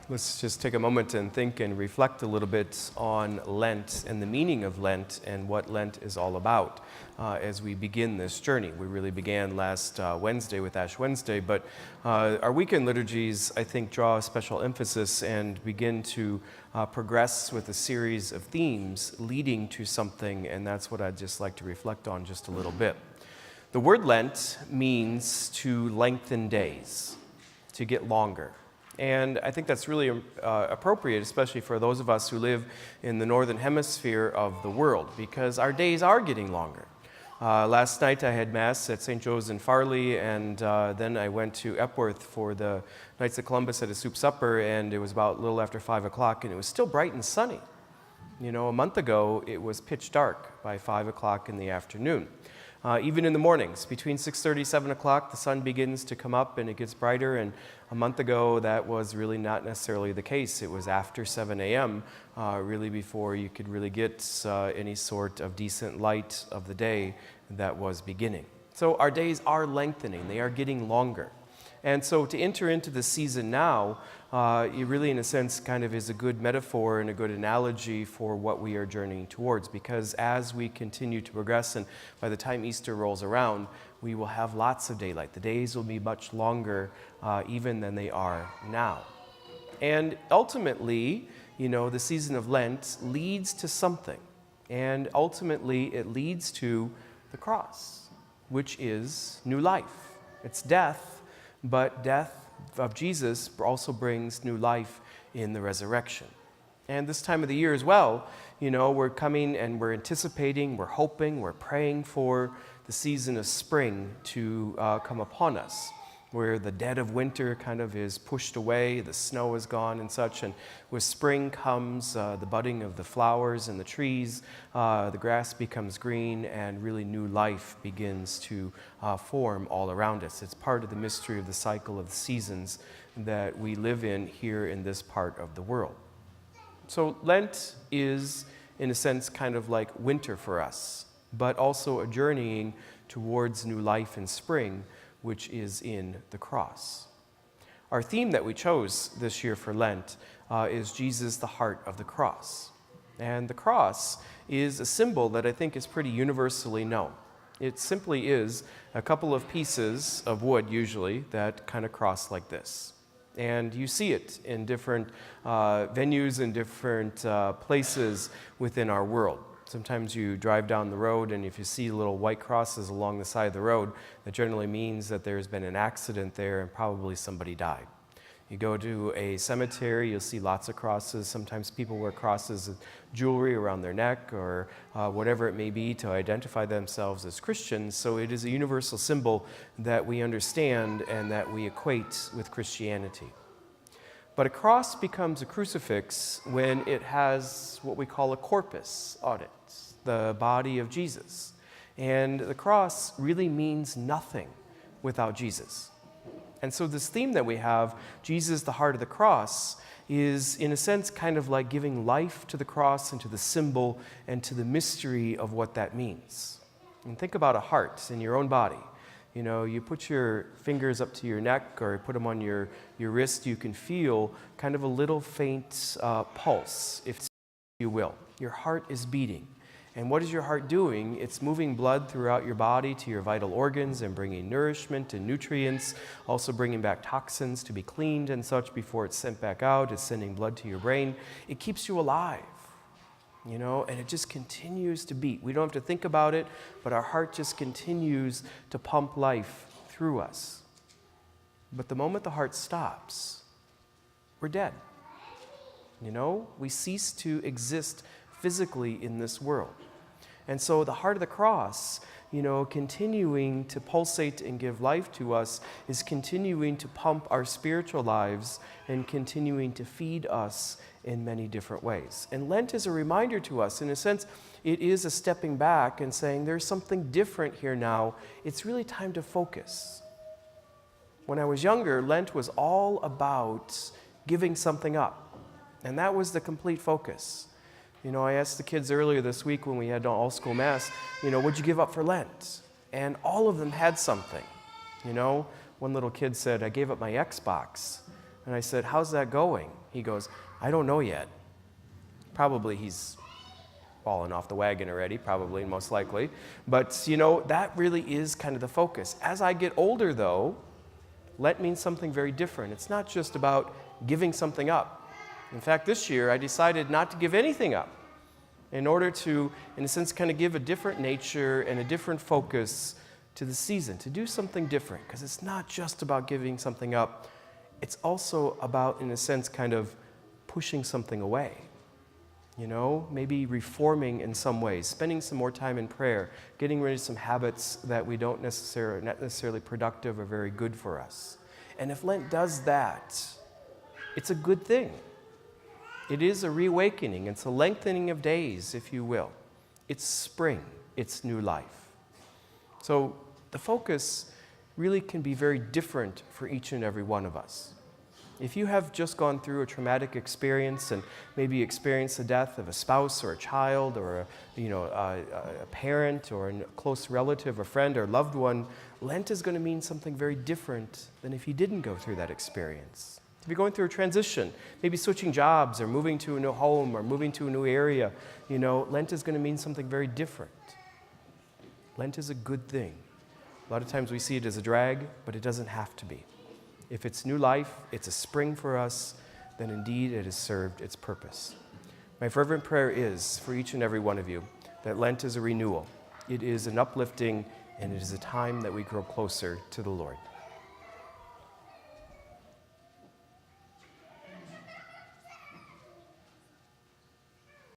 Let's just take a moment and think and reflect a little bit on Lent and the meaning of Lent and what Lent is all about as we begin this journey. We really began last Wednesday with Ash Wednesday, but our weekend liturgies, I think, draw a special emphasis and begin to progress with a series of themes leading to something, and that's what I'd just like to reflect on just a little bit. The word Lent means to lengthen days, to get longer. And I think that's really appropriate, especially for those of us who live in the northern hemisphere of the world, because our days are getting longer. Last night I had Mass at St. Joe's in Farley, and then I went to Epworth for the Knights of Columbus at a soup supper, and it was about a little after 5 o'clock, and it was still bright and sunny. You know, a month ago it was pitch dark by 5 o'clock in the afternoon. Even in the mornings, between 6:30, 7 o'clock, the sun begins to come up and it gets brighter, and a month ago that was really not necessarily the case. It was after 7 a.m., really before you could really get any sort of decent light of the day that was beginning. So our days are lengthening, they are getting longer. And so to enter into the season now, it really, in a sense, kind of is a good metaphor and a good analogy for what we are journeying towards, because as we continue to progress, and by the time Easter rolls around, we will have lots of daylight. The days will be much longer even than they are now. And ultimately, you know, the season of Lent leads to something. And ultimately, it leads to the cross, which is new life. It's death. But death of Jesus also brings new life in the resurrection. And this time of the year as well, you know, we're coming and we're anticipating, we're hoping, we're praying for the season of spring to come upon us, where the dead of winter kind of is pushed away, the snow is gone and such, and with spring comes the budding of the flowers and the trees, the grass becomes green, and really new life begins to form all around us. It's part of the mystery of the cycle of the seasons that we live in here in this part of the world. So Lent is, in a sense, kind of like winter for us, but also a journeying towards new life in spring, which is in the cross. Our theme that we chose this year for Lent is Jesus, the heart of the cross. And the cross is a symbol that I think is pretty universally known. It simply is a couple of pieces of wood, usually, that kind of cross like this. And you see it in different venues and different places within our world. Sometimes you drive down the road, and if you see little white crosses along the side of the road, that generally means that there's been an accident there and probably somebody died. You go to a cemetery, you'll see lots of crosses. Sometimes people wear crosses of jewelry around their neck or whatever it may be to identify themselves as Christians. So it is a universal symbol that we understand and that we equate with Christianity. But a cross becomes a crucifix when it has what we call a corpus on it, the body of Jesus. And the cross really means nothing without Jesus. And so this theme that we have, Jesus, the heart of the cross, is in a sense kind of like giving life to the cross and to the symbol and to the mystery of what that means. And think about a heart in your own body. You know, you put your fingers up to your neck or put them on your wrist, you can feel kind of a little faint pulse, if you will. Your heart is beating. And what is your heart doing? It's moving blood throughout your body to your vital organs and bringing nourishment and nutrients, also bringing back toxins to be cleaned and such before it's sent back out. It's sending blood to your brain. It keeps you alive. You know, and it just continues to beat. We don't have to think about it, but our heart just continues to pump life through us. But the moment the heart stops, we're dead. You know, we cease to exist physically in this world. And so the heart of the cross, you know, continuing to pulsate and give life to us is continuing to pump our spiritual lives and continuing to feed us in many different ways. And Lent is a reminder to us. In a sense, it is a stepping back and saying there's something different here now. It's really time to focus. When I was younger, Lent was all about giving something up. And that was the complete focus. You know, I asked the kids earlier this week when we had all-school Mass, you know, what'd you give up for Lent? And all of them had something. You know, one little kid said, I gave up my Xbox. And I said, how's that going? He goes, I don't know yet. Probably he's fallen off the wagon already, probably, most likely. But, that really is kind of the focus. As I get older, though, Lent means something very different. It's not just about giving something up. In fact, this year I decided not to give anything up in order to, in a sense, kind of give a different nature and a different focus to the season, to do something different. Because it's not just about giving something up. It's also about, in a sense, kind of pushing something away. Maybe reforming in some ways, spending some more time in prayer, getting rid of some habits that we don't not necessarily productive or very good for us. And if Lent does that, it's a good thing. It is a reawakening. It's a lengthening of days, if you will. It's spring. It's new life. So the focus really can be very different for each and every one of us. If you have just gone through a traumatic experience and maybe experienced the death of a spouse or a child or a parent or a close relative or friend or loved one, Lent is going to mean something very different than if you didn't go through that experience. If you're going through a transition, maybe switching jobs or moving to a new home or moving to a new area, Lent is going to mean something very different. Lent is a good thing. A lot of times we see it as a drag, but it doesn't have to be. If it's new life, it's a spring for us, then indeed it has served its purpose. My fervent prayer is for each and every one of you that Lent is a renewal. It is an uplifting, and it is a time that we grow closer to the Lord.